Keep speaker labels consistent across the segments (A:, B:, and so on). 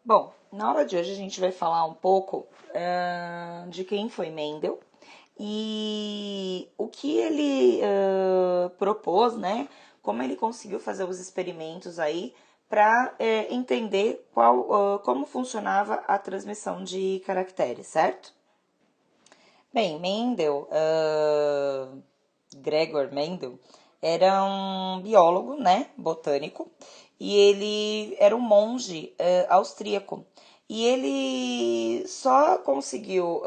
A: Bom, na aula de hoje a gente vai falar um pouco de quem foi Mendel e o que ele propôs, né? Como ele conseguiu fazer os experimentos aí para entender como funcionava a transmissão de caracteres, certo? Bem, Gregor Mendel, era um biólogo, né, botânico, e ele era um monge austríaco. E ele só conseguiu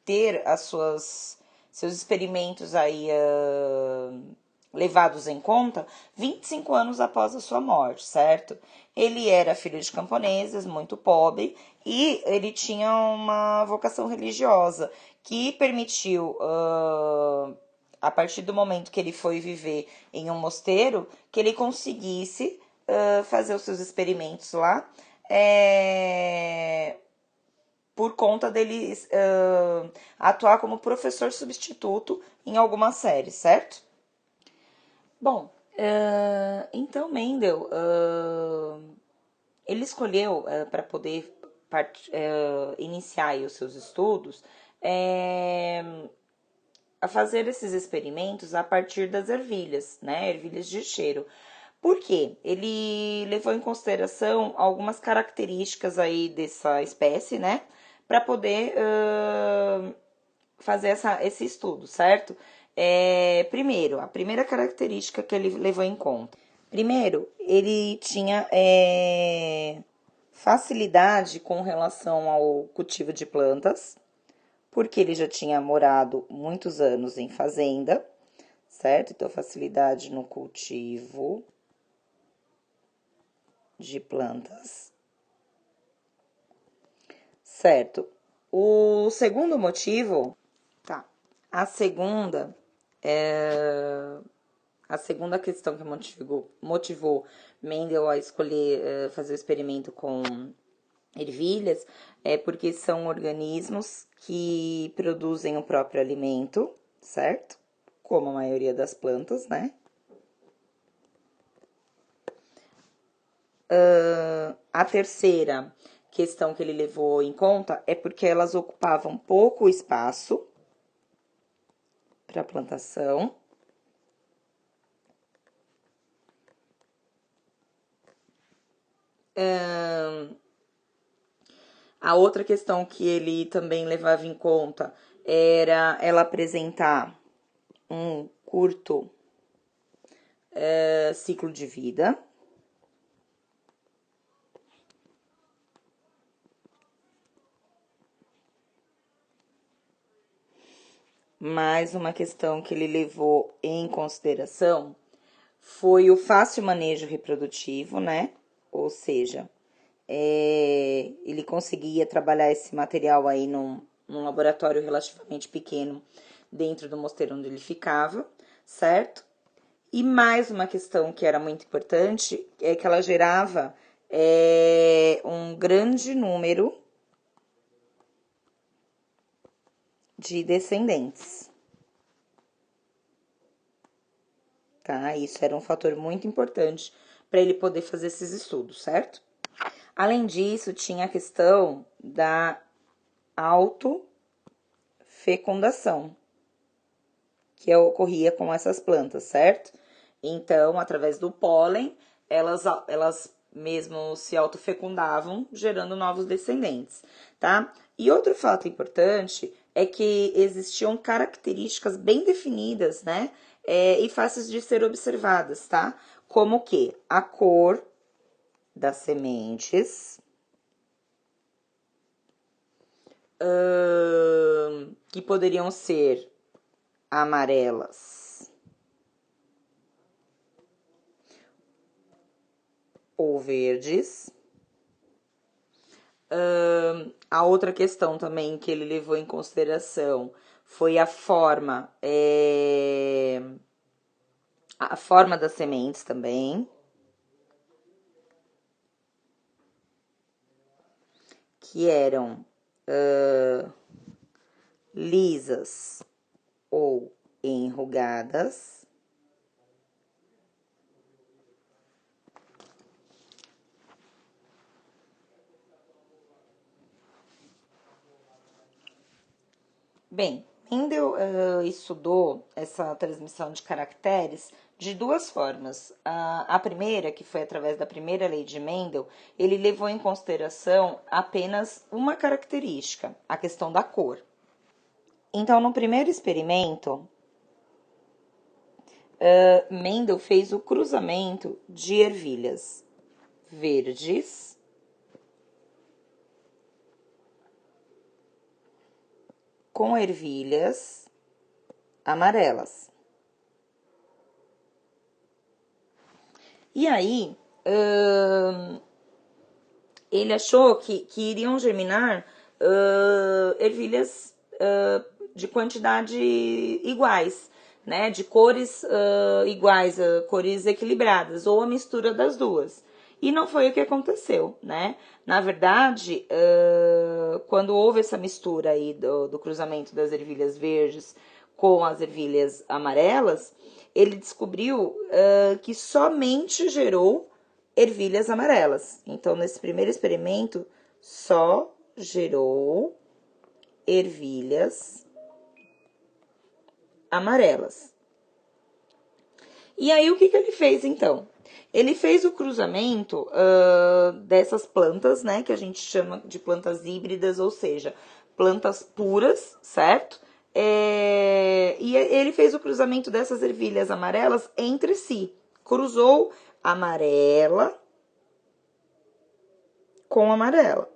A: ter seus experimentos aí levados em conta 25 anos após a sua morte, certo? Ele era filho de camponeses, muito pobre, e ele tinha uma vocação religiosa que permitiu, a partir do momento que ele foi viver em um mosteiro, que ele conseguisse fazer os seus experimentos lá, por conta dele atuar como professor substituto em alguma série, certo? Bom, então Mendel, ele escolheu para poder iniciar aí os seus estudos a fazer esses experimentos a partir das ervilhas, né? Ervilhas de cheiro. Por quê? Ele levou em consideração algumas características aí dessa espécie, né? Para poder fazer esse estudo, certo? Primeiro, a primeira característica que ele levou em conta. Primeiro, ele tinha facilidade com relação ao cultivo de plantas, porque ele já tinha morado muitos anos em fazenda, certo? Então, facilidade no cultivo de plantas, certo? O segundo motivo, tá? A segunda a segunda questão que motivou Mendel a escolher fazer o experimento com ervilhas é porque são organismos que produzem o próprio alimento, certo? Como a maioria das plantas, né? A terceira questão que ele levou em conta é porque elas ocupavam pouco espaço para a plantação. A outra questão que ele também levava em conta era ela apresentar um curto ciclo de vida. Mais uma questão que ele levou em consideração foi o fácil manejo reprodutivo, né? Ou seja, ele conseguia trabalhar esse material aí num laboratório relativamente pequeno dentro do mosteiro onde ele ficava, certo? E mais uma questão que era muito importante é que ela gerava um grande número de descendentes, tá? Isso era um fator muito importante para ele poder fazer esses estudos, certo? Além disso, tinha a questão da autofecundação, que ocorria com essas plantas, certo? Então, através do pólen, elas mesmo se autofecundavam, gerando novos descendentes, tá? E outro fato importante é que existiam características bem definidas, né? E fáceis de ser observadas, tá? Como que a cor das sementes, que poderiam ser amarelas ou verdes. A outra questão também que ele levou em consideração foi a forma das sementes também, que eram lisas ou enrugadas. Bem, Mendel estudou essa transmissão de caracteres de duas formas. A primeira, que foi através da primeira lei de Mendel, ele levou em consideração apenas uma característica, a questão da cor. Então, no primeiro experimento, Mendel fez o cruzamento de ervilhas verdes com ervilhas amarelas. E aí, ele achou que iriam germinar ervilhas de quantidade iguais, né? De cores iguais, cores equilibradas, ou a mistura das duas. E não foi o que aconteceu, né? Na verdade, quando houve essa mistura aí do cruzamento das ervilhas verdes com as ervilhas amarelas, ele descobriu que somente gerou ervilhas amarelas. Então, nesse primeiro experimento, só gerou ervilhas amarelas. E aí, o que ele fez, então? Ele fez o cruzamento dessas plantas, né, que a gente chama de plantas híbridas, ou seja, plantas puras, certo? E ele fez o cruzamento dessas ervilhas amarelas entre si. Cruzou amarela com amarela.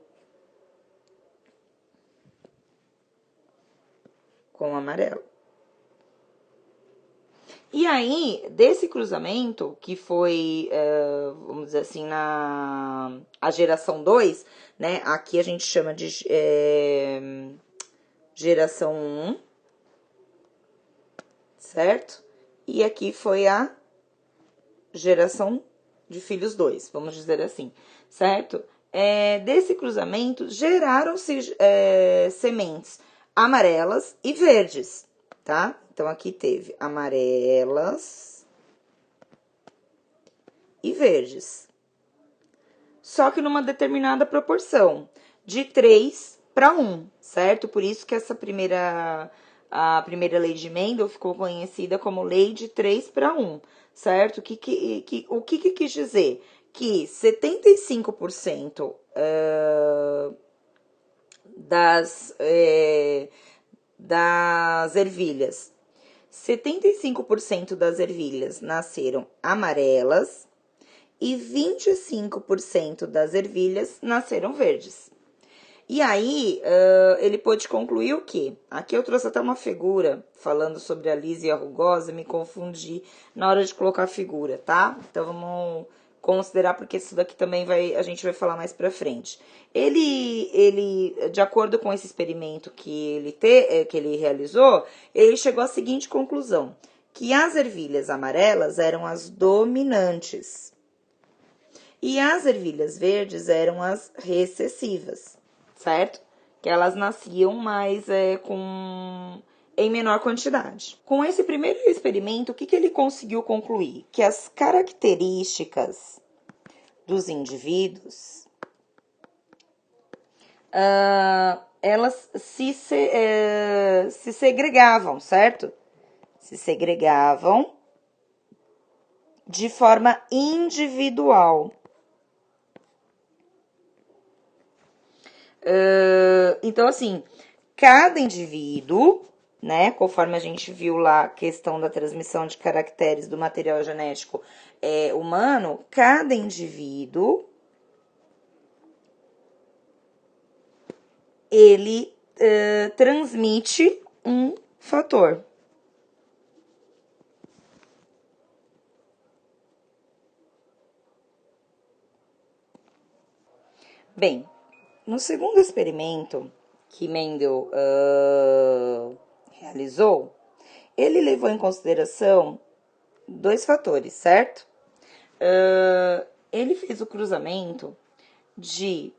A: Com amarelo. E aí, desse cruzamento, que foi, vamos dizer assim, a geração 2, né? Aqui a gente chama de geração 1, certo? E aqui foi a geração de filhos 2, vamos dizer assim, certo? Desse cruzamento, geraram-se sementes amarelas e verdes, tá? Então, aqui teve amarelas e verdes. Só que numa determinada proporção, de 3 para 1, certo? Por isso que a primeira lei de Mendel ficou conhecida como lei de 3 para 1, certo? O que quis dizer? Que 75% das ervilhas. 75% das ervilhas nasceram amarelas e 25% das ervilhas nasceram verdes. E aí, ele pôde concluir o quê? Aqui eu trouxe até uma figura falando sobre a lisa e a rugosa, me confundi na hora de colocar a figura, tá? Então vamos considerar, porque isso daqui também a gente vai falar mais pra frente. Ele, de acordo com esse experimento que ele realizou, ele chegou à seguinte conclusão, que as ervilhas amarelas eram as dominantes e as ervilhas verdes eram as recessivas, certo? Que elas nasciam mais em menor quantidade. Com esse primeiro experimento, o que ele conseguiu concluir? Que as características dos indivíduos, elas se segregavam, certo? Se segregavam de forma individual. Então, assim, cada indivíduo, né, conforme a gente viu lá a questão da transmissão de caracteres do material genético humano, cada indivíduo, ele transmite um fator. Bem, no segundo experimento que Mendel realizou, ele levou em consideração dois fatores, certo? Ele fez o cruzamento de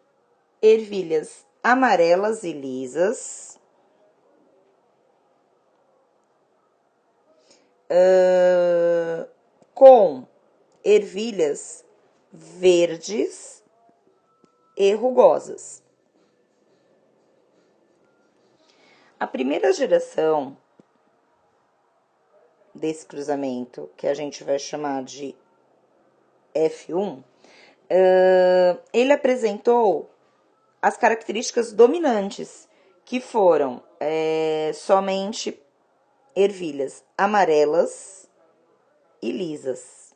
A: ervilhas amarelas e lisas com ervilhas verdes e rugosas. A primeira geração desse cruzamento, que a gente vai chamar de F1, ele apresentou as características dominantes, que foram somente ervilhas amarelas e lisas.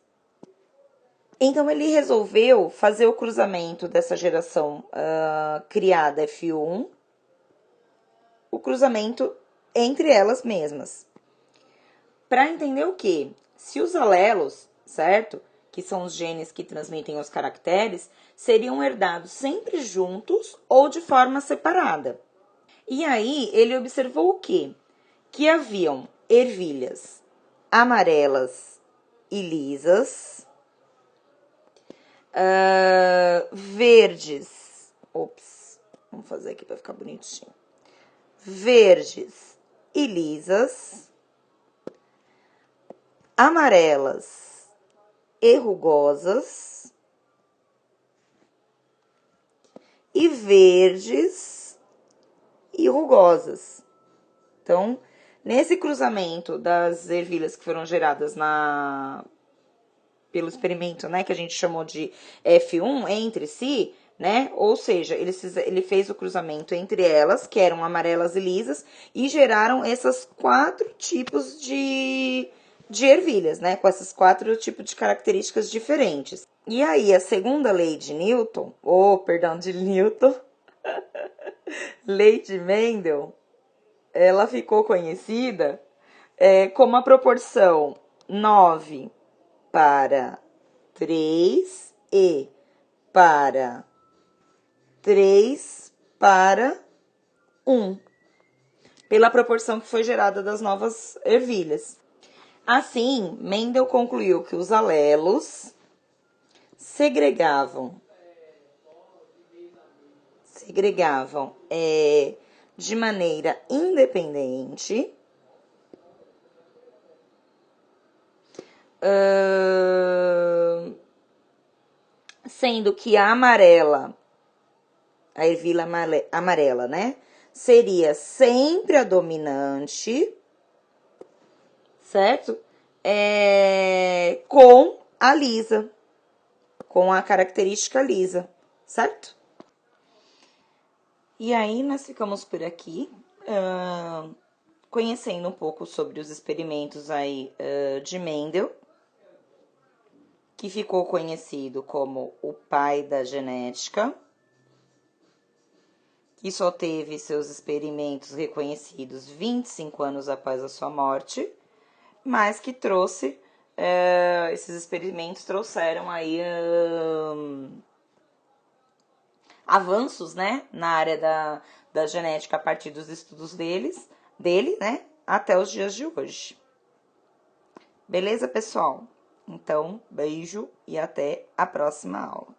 A: Então, ele resolveu fazer o cruzamento dessa geração criada F1, o cruzamento entre elas mesmas. Para entender o quê? Se os alelos, certo? Que são os genes que transmitem os caracteres, seriam herdados sempre juntos ou de forma separada. E aí, ele observou o quê? Que haviam ervilhas amarelas e lisas, verdes, vamos fazer aqui para ficar bonitinho, verdes e lisas, amarelas e rugosas e verdes e rugosas. Então, nesse cruzamento das ervilhas que foram geradas pelo experimento, né, que a gente chamou de F1 entre si, né, ou seja, ele fez o cruzamento entre elas, que eram amarelas e lisas, e geraram esses 4 tipos de ervilhas, né, com esses 4 tipos de características diferentes. E aí, a segunda lei de Newton, de Newton, lei de Mendel, ela ficou conhecida como a proporção 9 para 3 e para 3 para 1, pela proporção que foi gerada das novas ervilhas. Assim, Mendel concluiu que os alelos segregavam de maneira independente, sendo que a ervilha amarela, né, seria sempre a dominante, certo? Com a lisa, com a característica lisa, certo? E aí, nós ficamos por aqui, conhecendo um pouco sobre os experimentos aí de Mendel, que ficou conhecido como o pai da genética, que só teve seus experimentos reconhecidos 25 anos após a sua morte, mas que trouxe, esses experimentos trouxeram aí avanços, né, na área da genética a partir dos estudos dele, né, até os dias de hoje. Beleza, pessoal? Então, beijo e até a próxima aula.